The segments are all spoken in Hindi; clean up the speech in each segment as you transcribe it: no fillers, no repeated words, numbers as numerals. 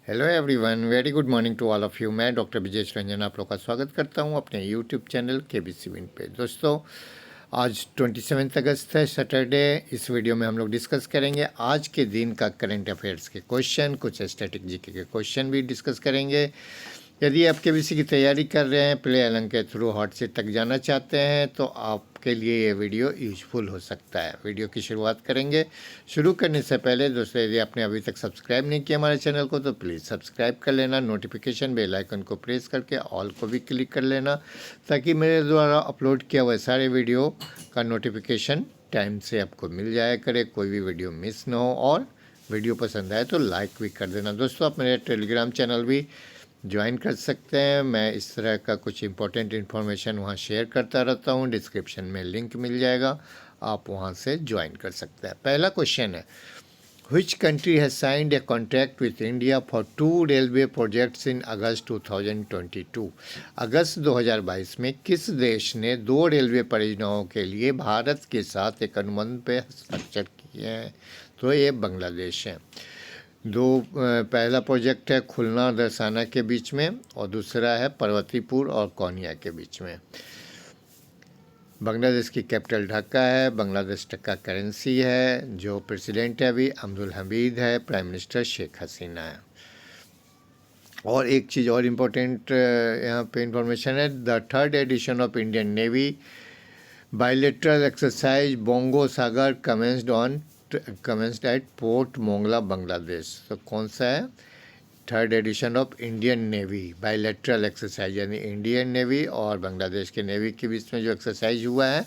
Hello everyone, very good morning to all of you. मैं डॉक्टर विजेश रंजन आप लोग का स्वागत करता हूं अपने यूट्यूब चैनल केबीसी विन पे। दोस्तों, आज 27 अगस्त है, सैटरडे। इस वीडियो में हम लोग डिस्कस करेंगे आज के दिन का करंट अफेयर्स के क्वेश्चन, कुछ स्टैटिक जीके के क्वेश्चन भी डिस्कस करेंगे। यदि आप केबीसी की तैयारी कर रहे हैं, प्ले अलंग के थ्रू हॉट सीट तक जाना चाहते हैं, तो आपके लिए ये वीडियो यूजफुल हो सकता है। वीडियो की शुरुआत करेंगे। शुरू करने से पहले दोस्तों, यदि आपने अभी तक सब्सक्राइब नहीं किया हमारे चैनल को, तो प्लीज़ सब्सक्राइब कर लेना। नोटिफिकेशन बेल आइकन को प्रेस करके ऑल को भी क्लिक कर लेना, ताकि मेरे द्वारा अपलोड किया हुआ सारे वीडियो का नोटिफिकेशन टाइम से आपको मिल जाया करे, कोई भी वीडियो मिस ना हो। और वीडियो पसंद आए तो लाइक भी कर देना। दोस्तों, आप मेरे टेलीग्राम चैनल भी ज्वाइन कर सकते हैं। मैं इस तरह का कुछ इंपॉर्टेंट इन्फॉर्मेशन वहाँ शेयर करता रहता हूँ। डिस्क्रिप्शन में लिंक मिल जाएगा, आप वहाँ से ज्वाइन कर सकते हैं। पहला क्वेश्चन है, which country has signed a contract with India for 2 railway projects in August 2022। अगस्त 2022 में किस देश ने 2 रेलवे परियोजनाओं के लिए भारत के साथ एक अनुबंध पर हस्ताक्षर किए हैं? तो ये बांग्लादेश है। पहला प्रोजेक्ट है खुलना दरसाना के बीच में, और दूसरा है पर्वतीपुर और कोनिया के बीच में। बांग्लादेश की कैपिटल ढाका है। बांग्लादेश टका करेंसी है। जो प्रेसिडेंट है अभी अब्दुल हमीद है। प्राइम मिनिस्टर शेख हसीना है। और एक चीज़ और इम्पोर्टेंट यहाँ पे इंफॉर्मेशन है, the third edition of Indian navy bilateral exercise Bongo Sagar commenced at port Mongla Bangladesh. तो कौन सा है? Third edition of Indian navy bilateral exercise, यानी इंडियन नेवी और बांग्लादेश के नेवी के बीच में जो एक्सरसाइज हुआ है,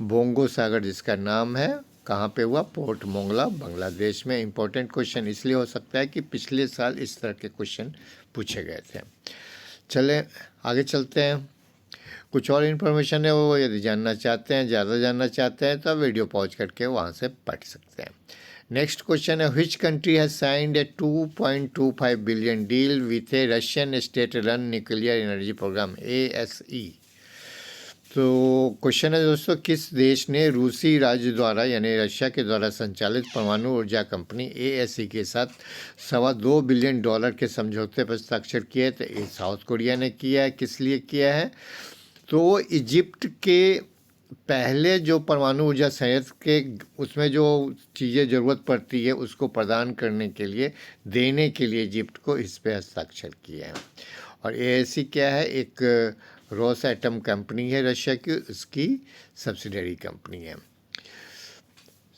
बोंगो सागर जिसका नाम है, कहाँ पे हुआ? पोर्ट मोंगला बांग्लादेश में। इंपॉर्टेंट क्वेश्चन इसलिए हो सकता है कि पिछले साल इस तरह के क्वेश्चन पूछे गए थे। चले आगे चलते हैं। कुछ और इन्फॉर्मेशन है, वो यदि जानना चाहते हैं, ज़्यादा जानना चाहते हैं, तो वीडियो पॉज करके वहाँ से पढ़ सकते हैं। नेक्स्ट क्वेश्चन है, which country has signed a 2.25 billion deal with a Russian state run nuclear energy programme ASE। तो क्वेश्चन है दोस्तों, किस देश ने रूसी राज्य द्वारा यानी रशिया के द्वारा संचालित परमाणु ऊर्जा कंपनी ASE के साथ $2.25 बिलियन के समझौते पर हस्ताक्षर किए? तो ये साउथ कोरिया ने किया है। किस लिए किया है? तो इजिप्ट के पहले जो परमाणु ऊर्जा संयंत्र के उसमें जो चीज़ें ज़रूरत पड़ती है उसको प्रदान करने के लिए, देने के लिए इजिप्ट को इस पे हस्ताक्षर किए हैं। और ASE क्या है? एक रोस एटम कंपनी है रशिया की, उसकी सब्सिडरी कंपनी है।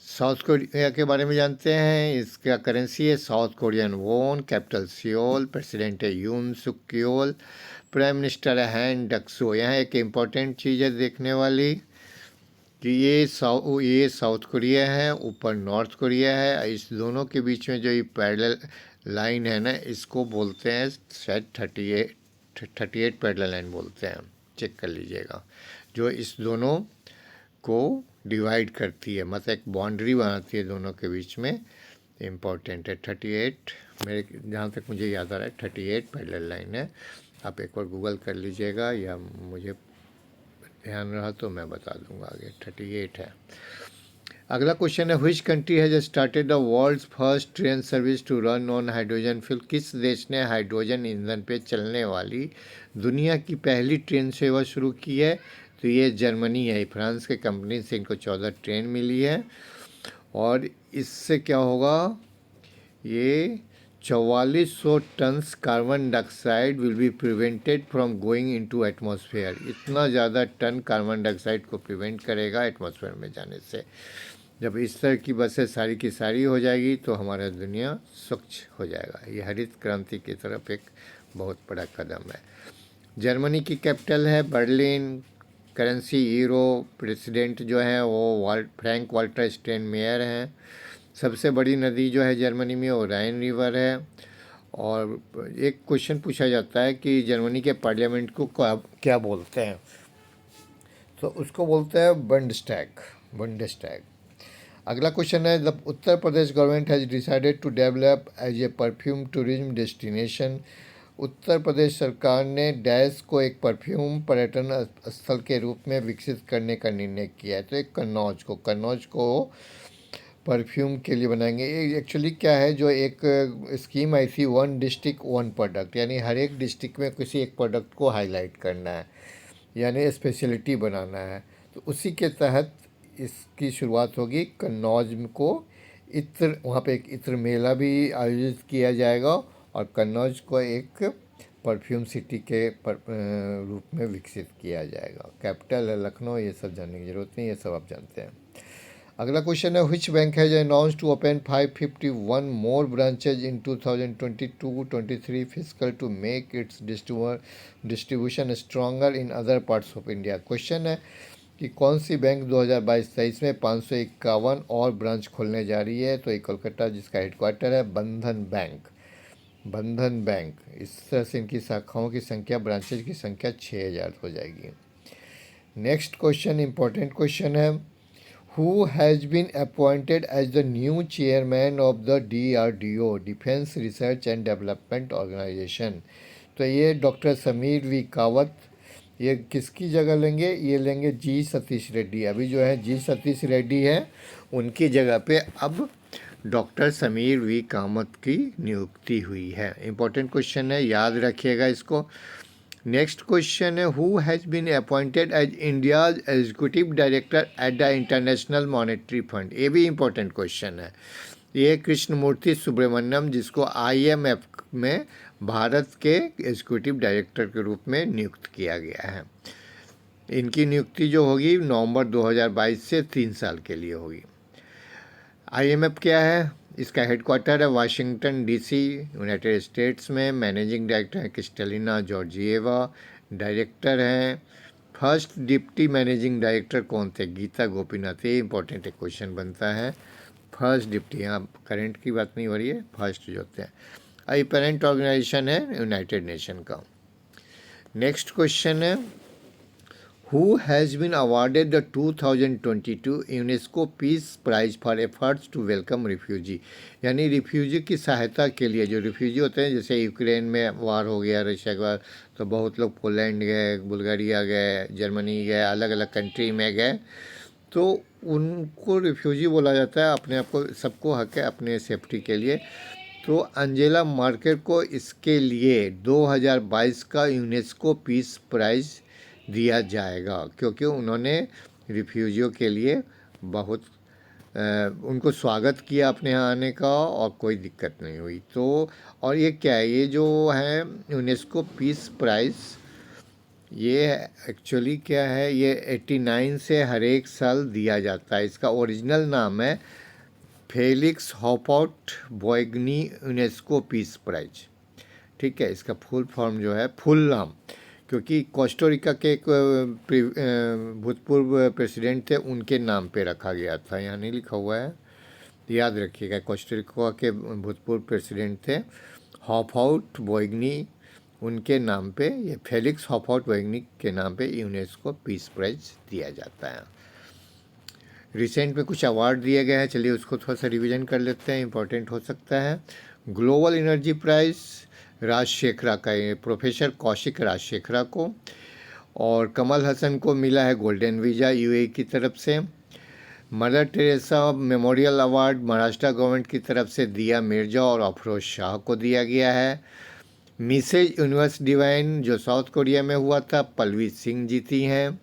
साउथ कोरिया के बारे में जानते हैं। इसका करेंसी है साउथ कोरियन वोन। Capital Seoul. प्रेसिडेंट है यून सुक योल। प्राइम मिनिस्टर है हैन डक्सो। यहाँ एक इम्पॉर्टेंट चीज़ है देखने वाली कि ये साउथ कोरिया है, ऊपर नॉर्थ कोरिया है। इस दोनों के बीच में जो ये पैरेलल लाइन है ना, इसको बोलते हैं शायद 38 पैरेलल लाइन बोलते हैं, चेक कर लीजिएगा। जो इस दोनों को डिवाइड करती है, मतलब एक बाउंड्री बनाती है दोनों के बीच में। इम्पॉर्टेंट है 38, मेरे जहाँ तक मुझे याद आ रहा है 38 पैरेलल लाइन है। आप एक बार गूगल कर लीजिएगा, या मुझे ध्यान रहा तो मैं बता दूंगा आगे। 38 है। अगला क्वेश्चन है, which country has started the world's first train service to run on hydrogen fuel. किस देश ने हाइड्रोजन ईंधन पे चलने वाली दुनिया की पहली ट्रेन सेवा शुरू की है? तो ये जर्मनी है। फ्रांस के कंपनी से इनको 14 ट्रेन मिली है। और इससे क्या होगा? ये 4400 tons carbon dioxide will be prevented from going into atmosphere. इतना ज़्यादा टन कार्बन डाइऑक्साइड को प्रिवेंट करेगा एटमॉस्फेयर में जाने से। जब इस तरह की बसें सारी की सारी हो जाएगी तो हमारा दुनिया स्वच्छ हो जाएगा। ये हरित क्रांति की तरफ एक बहुत बड़ा कदम है। जर्मनी की कैपिटल है बर्लिन। Currency euro. प्रेसिडेंट जो है वो फ्रैंक वाल्टर स्टेनमेयर हैं। सबसे बड़ी नदी जो है जर्मनी में वो राइन रिवर है। और एक क्वेश्चन पूछा जाता है कि जर्मनी के पार्लियामेंट को क्या बोलते हैं? तो उसको बोलते हैं बंडस्टैग। अगला क्वेश्चन है, the Uttar Pradesh government has decided to develop as a perfume tourism destination. Uttar Pradesh सरकार ने डैश को एक परफ्यूम पर्यटन स्थल के रूप में विकसित करने का निर्णय किया है। तो एक कन्नौज को परफ्यूम के लिए बनाएंगे। ये एक्चुअली क्या है, जो एक स्कीम आई थी, वन डिस्ट्रिक्ट वन प्रोडक्ट, यानी हर एक डिस्ट्रिक्ट में किसी एक प्रोडक्ट को हाईलाइट करना है, यानी स्पेशलिटी बनाना है। तो उसी के तहत इसकी शुरुआत होगी। कन्नौज को इत्र, वहाँ पे एक इत्र मेला भी आयोजित किया जाएगा और कन्नौज को एक परफ्यूम सिटी के रूप में विकसित किया जाएगा। कैपिटल है लखनऊ, ये सब जानने की ज़रूरत नहीं, ये सब आप जानते हैं। अगला क्वेश्चन है, which bank has announced to open 551 more branches in 2022-23 physical to make its distribution stronger in other parts of India. Question है कि कौन सी बैंक 2022-23 में 551 और ब्रांच खोलने जा रही है। तो ये कोलकाता, जिसका हेडक्वार्टर है बंधन बैंक। बंधन बैंक, इस तरह से इनकी शाखाओं की संख्या, ब्रांचेज की संख्या 6000 हो जाएगी। नेक्स्ट क्वेश्चन इंपॉर्टेंट क्वेश्चन है, who has been appointed as the new chairman of the DRDO, defence research and development organisation. तो ये डॉक्टर समीर वी कावत, ये किसकी जगह लेंगे, ये लेंगे जी सतीश रेड्डी। अभी जो है जी सतीश रेड्डी है, उनकी जगह पे अब डॉक्टर समीर वी कामत की नियुक्ति हुई है। इंपॉर्टेंट क्वेश्चन है, याद रखिएगा इसको। नेक्स्ट क्वेश्चन है, who has been appointed as India's executive director at the International Monetary Fund. ये भी इंपॉर्टेंट क्वेश्चन है। ये कृष्णमूर्ति सुब्रमण्यम, जिसको IMF में भारत के एग्जीक्यूटिव डायरेक्टर के रूप में नियुक्त किया गया है। इनकी नियुक्ति जो होगी नवंबर 2022 से 3 साल के लिए होगी। IMF क्या है, इसका हेडक्वार्टर है वाशिंगटन DC, यूनाइटेड स्टेट्स में। मैनेजिंग डायरेक्टर है क्रिस्टलिना जॉर्जिएवा। डायरेक्टर हैं, फर्स्ट डिप्टी मैनेजिंग डायरेक्टर कौन थे, गीता गोपीनाथ। ये इंपॉर्टेंट एक क्वेश्चन बनता है, फर्स्ट डिप्टी, यहाँ करंट की बात नहीं हो रही है, फर्स्ट जो होते हैं। अभी पेरेंट ऑर्गेनाइजेशन है यूनाइटेड नेशन का। नेक्स्ट क्वेश्चन है, who has been awarded the 2022 UNESCO peace prize for efforts to welcome refugee, यानी रिफ्यूजी की सहायता के लिए। जो रिफ्यूजी होते हैं, जैसे यूक्रेन में वार हो गया, रशिया का वार, तो बहुत लोग पोलैंड गए, बुल्गारिया गए, जर्मनी गए, अलग अलग कंट्री में गए, तो उनको रिफ्यूजी बोला जाता है। अपने आप को, सबको हक है अपने सेफ्टी के लिए। तो अंजेला मर्केल को इसके लिए 2022 का यूनेस्को पीस प्राइज़ दिया जाएगा, क्योंकि उन्होंने रिफ्यूजियों के लिए बहुत उनको स्वागत किया अपने यहाँ आने का, और कोई दिक्कत नहीं हुई। तो और ये क्या है, ये जो है यूनेस्को पीस प्राइज़, ये एक्चुअली क्या है, ये 89 से हर एक साल दिया जाता है। इसका ओरिजिनल नाम है फेलिक्स हॉपॉट बोइगनी यूनेस्को पीस प्राइज। ठीक है, इसका फुल फॉर्म जो है, फुल नाम, क्योंकि कोस्टारिका के एक भूतपूर्व प्रेसिडेंट थे, उनके नाम पे रखा गया था। यहाँ नहीं लिखा हुआ है, याद रखिएगा। कोस्टारिका के भूतपूर्व प्रेसिडेंट थे हॉपआउट बोइगनी, उनके नाम पे, ये फेलिक्स हॉपआउट बोइगनी के नाम पे यूनेस्को पीस प्राइज दिया जाता है। रिसेंट में कुछ अवार्ड दिए गए हैं, चलिए उसको थोड़ा सा रिवीजन कर लेते हैं, इंपॉर्टेंट हो सकता है। ग्लोबल एनर्जी प्राइज़ राजशेखरा का, ये प्रोफेसर कौशिक राजशेखरा को, और कमल हसन को मिला है गोल्डन वीज़ा UAE की तरफ से। Mother Teresa memorial award Maharashtra government की तरफ से दिया मिर्जा और अफरोज शाह को दिया गया है। मिसेज यूनिवर्स डिवाइन जो साउथ कोरिया में हुआ था, पल्लवी सिंह जीती हैं।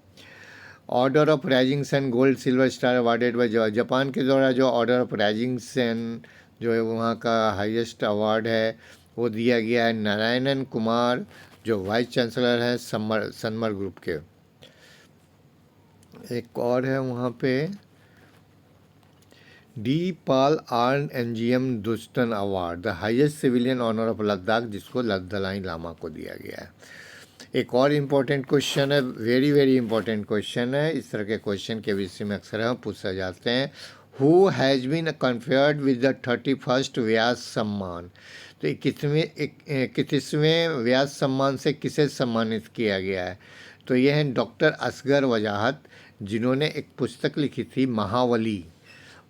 Order of rising sun gold silver star awarded by Japan के द्वारा जो ऑर्डर ऑफ राइजिंग सन जो है वहाँ का हाईएस्ट अवार्ड है, वो दिया गया है नारायणन कुमार, जो वाइस चांसलर हैं सनमर ग्रुप के। एक और है वहाँ पे डी पाल आर्न NGM दुष्टन award, the highest civilian honour of Ladakh, जिसको दलाई लामा को दिया गया है। एक और इम्पोर्टेंट क्वेश्चन है, वेरी वेरी इंपॉर्टेंट क्वेश्चन है, इस तरह के क्वेश्चन के विषय में अक्सर हम पूछा जाते हैं। Who has been conferred with the 31st Vyas Samman, तो 21वें व्यास सम्मान से किसे सम्मानित किया गया है। तो ये हैं डॉक्टर असगर वजाहत, जिन्होंने एक पुस्तक लिखी थी महावली।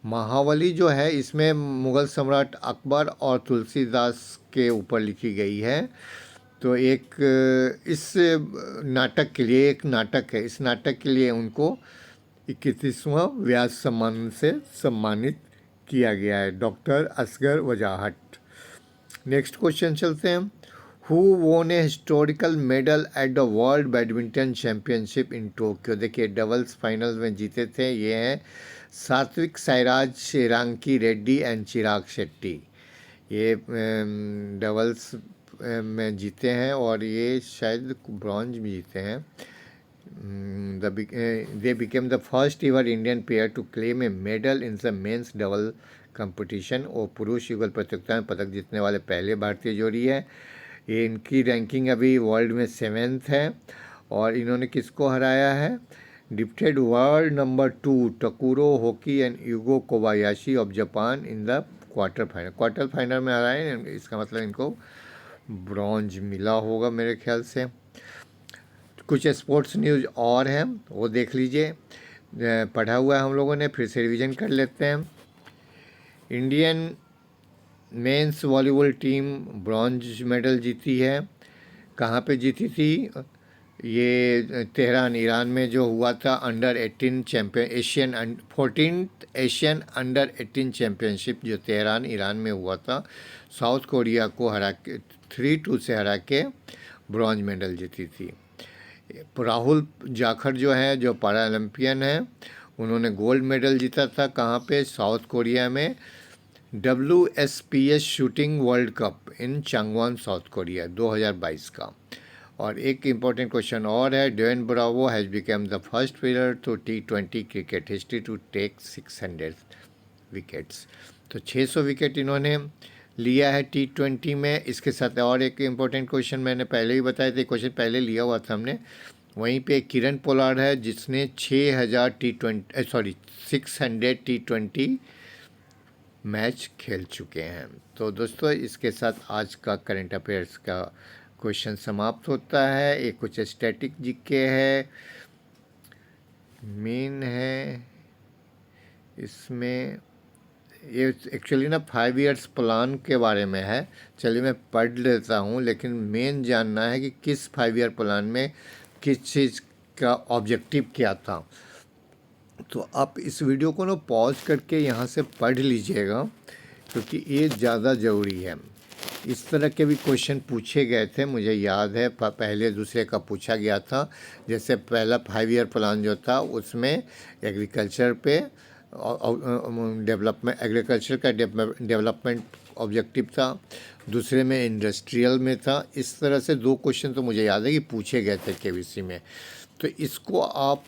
महावली जो है, इसमें मुग़ल सम्राट अकबर और तुलसीदास के ऊपर लिखी गई है। तो एक इस नाटक के लिए, एक नाटक है, इस नाटक के लिए उनको 21वां व्यास सम्मान से सम्मानित किया गया है, डॉक्टर असगर वजाहट। नेक्स्ट क्वेश्चन चलते हैं। हु वोन a historical medal at the world badminton championship in Tokyo. देखिए डबल्स फाइनल में जीते थे, ये हैं सात्विक साईराज, श्रीरांकी रेड्डी एंड चिराग शेट्टी। ये डबल्स में जीते हैं और ये शायद ब्रॉन्ज भी जीते हैं। They became the first ever Indian pair to claim a medal in the men's double competition। और पुरुष युगल प्रतियोगिता में पदक जीतने वाले पहले भारतीय जोड़ी है। ये इनकी रैंकिंग अभी वर्ल्ड में 7th है। और इन्होंने किसको हराया है? Defeated world number 2 Takuro Hoki and Yugo Kobayashi of Japan in the quarter final में हराए। इसका मतलब इनको ब्रॉन्ज मिला होगा मेरे ख्याल से। कुछ स्पोर्ट्स न्यूज़ और हैं वो देख लीजिए, पढ़ा हुआ है हम लोगों ने, फिर से रिवीजन कर लेते हैं। Indian mains volleyball team bronze medal जीती है। कहाँ पे जीती थी? ये तेहरान ईरान में जो हुआ था under 18 champion 14th Asian under 18 championship जो तेहरान ईरान में हुआ था, साउथ कोरिया को हरा के 3-2 से हरा के ब्रॉन्ज मेडल जीती थी। राहुल जाखड़ जो है, जो पैरा ओलंपियन है, उन्होंने गोल्ड मेडल जीता था। कहाँ पे? साउथ कोरिया में WSPS shooting world cup in Changwon South Korea 2022 का। और एक इम्पॉर्टेंट क्वेश्चन और है, Dwayne Bravo has become the first player to T20 cricket history to take 600 wickets. तो 600 विकेट इन्होंने लिया है T20 में। इसके साथ और एक इम्पोर्टेंट क्वेश्चन मैंने पहले ही बताया था, क्वेश्चन पहले लिया हुआ था हमने। वहीं पे किरण पोलार्ड है जिसने 600 T20 मैच खेल चुके हैं। तो दोस्तों इसके साथ आज का करंट अफेयर्स का क्वेश्चन समाप्त होता है। एक कुछ स्टैटिक जीके है, मेन है, इसमें ये एक्चुअली ना 5 इयर्स प्लान के बारे में है। चलिए मैं पढ़ लेता हूँ, लेकिन मेन जानना है कि किस 5 ईयर प्लान में किस चीज़ का ऑब्जेक्टिव क्या था। तो आप इस वीडियो को ना पॉज करके यहाँ से पढ़ लीजिएगा, क्योंकि ये ज़्यादा ज़रूरी है। इस तरह के भी क्वेश्चन पूछे गए थे, मुझे याद है पहले दूसरे का पूछा गया था। जैसे पहला 5 ईयर प्लान जो था उसमें एग्रीकल्चर पे डेवलपमेंट, एग्रीकल्चर का डेवलपमेंट ऑब्जेक्टिव था, दूसरे में इंडस्ट्रियल में था। इस तरह से 2 क्वेश्चन तो मुझे याद है कि पूछे गए थे केबीसी में। तो इसको आप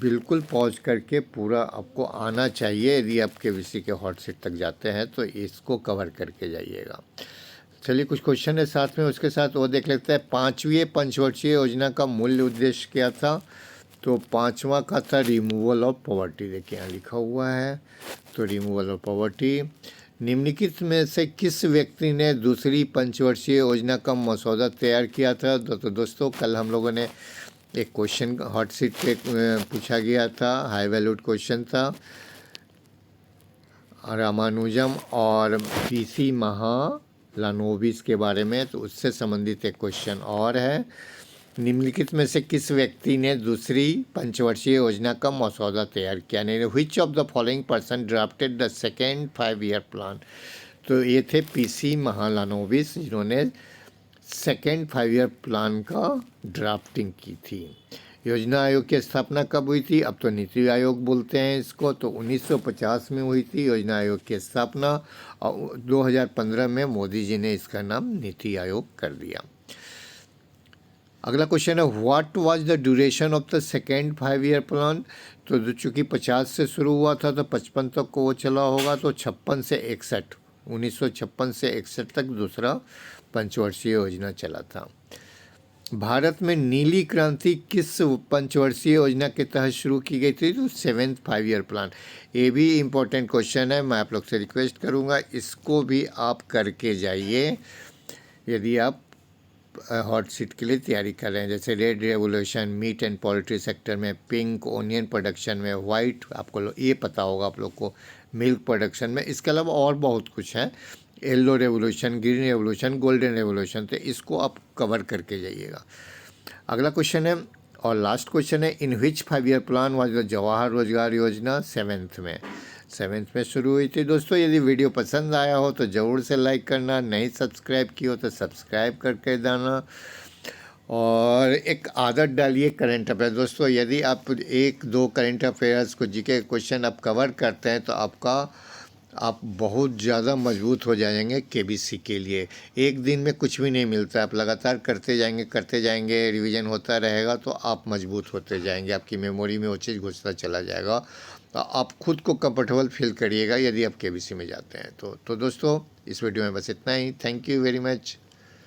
बिल्कुल पॉज करके पूरा आपको आना चाहिए। यदि आप केबीसी के हॉट सीट तक जाते हैं तो इसको कवर करके जाइएगा। चलिए कुछ क्वेश्चन है साथ में, उसके साथ वो देख लेते हैं। 5वीं पंचवर्षीय योजना का मूल उद्देश्य क्या था? तो 5वां का था रिमूवल ऑफ पॉवर्टी। देखिए यहाँ लिखा हुआ है, तो रिमूवल ऑफ पॉवर्टी। निम्नलिखित में से किस व्यक्ति ने दूसरी पंचवर्षीय योजना का मसौदा तैयार किया था? तो दोस्तों कल हम लोगों ने एक क्वेश्चन हॉट सीट पे पूछा गया था, हाई वैल्यूड क्वेश्चन था, रामानुजम और PC महालानोबिस के बारे में। तो उससे संबंधित एक क्वेश्चन और है, निम्नलिखित में से किस व्यक्ति ने दूसरी पंचवर्षीय योजना का मसौदा तैयार किया? नहीं, which of the following person drafted the second 5 year plan? तो ये थे PC महालानोबिस, जिन्होंने सेकेंड 5 ईयर प्लान का ड्राफ्टिंग की थी। योजना आयोग की स्थापना कब हुई थी? अब तो नीति आयोग बोलते हैं इसको। तो 1950 में हुई थी योजना आयोग की स्थापना, और 2015 में मोदी जी ने इसका नाम नीति आयोग कर दिया। अगला क्वेश्चन है, what was the duration of the second 5 year plan? तो चूँकि 50 से शुरू हुआ था तो 55 तक को वो चला होगा, तो 56 से 61, 1956 से 61 तक दूसरा पंचवर्षीय योजना चला था। भारत में नीली क्रांति किस पंचवर्षीय योजना के तहत शुरू की गई थी? तो 7th 5 ईयर प्लान। ये भी इम्पोर्टेंट क्वेश्चन है, मैं आप लोग से रिक्वेस्ट करूँगा इसको भी आप करके जाइए यदि आप हॉट सीट के लिए तैयारी कर रहे हैं। जैसे red revolution, meat and poultry sector में, पिंक ओनियन प्रोडक्शन में, वाइट आपको ये पता होगा आप लोग को मिल्क प्रोडक्शन में। इसके अलावा और बहुत कुछ है, yellow revolution, green revolution, golden revolution. तो इसको आप कवर करके जाइएगा। अगला क्वेश्चन है और लास्ट क्वेश्चन है, इन विच 5 year plan was the Jawahar रोजगार योजना? 7th में। 7th में शुरू हुई थी। दोस्तों यदि वीडियो पसंद आया हो तो ज़रूर से लाइक करना, नहीं सब्सक्राइब की हो तो सब्सक्राइब करके देना और एक आदत डालिए करंट अफेयर। दोस्तों यदि आप 1-2 करंट अफेयर्स को जीके क्वेश्चन आप कवर करते हैं तो आप बहुत ज़्यादा मजबूत हो जाएंगे केबीसी के लिए। एक दिन में कुछ भी नहीं मिलता, आप लगातार करते जाएंगे, रिवीजन होता रहेगा तो आप मजबूत होते जाएंगे, आपकी मेमोरी में वो चीज़ घुसता चला जाएगा। तो आप खुद को कंफर्टेबल फील करिएगा यदि आप केबीसी में जाते हैं तो दोस्तों इस वीडियो में बस इतना ही। Thank you very much.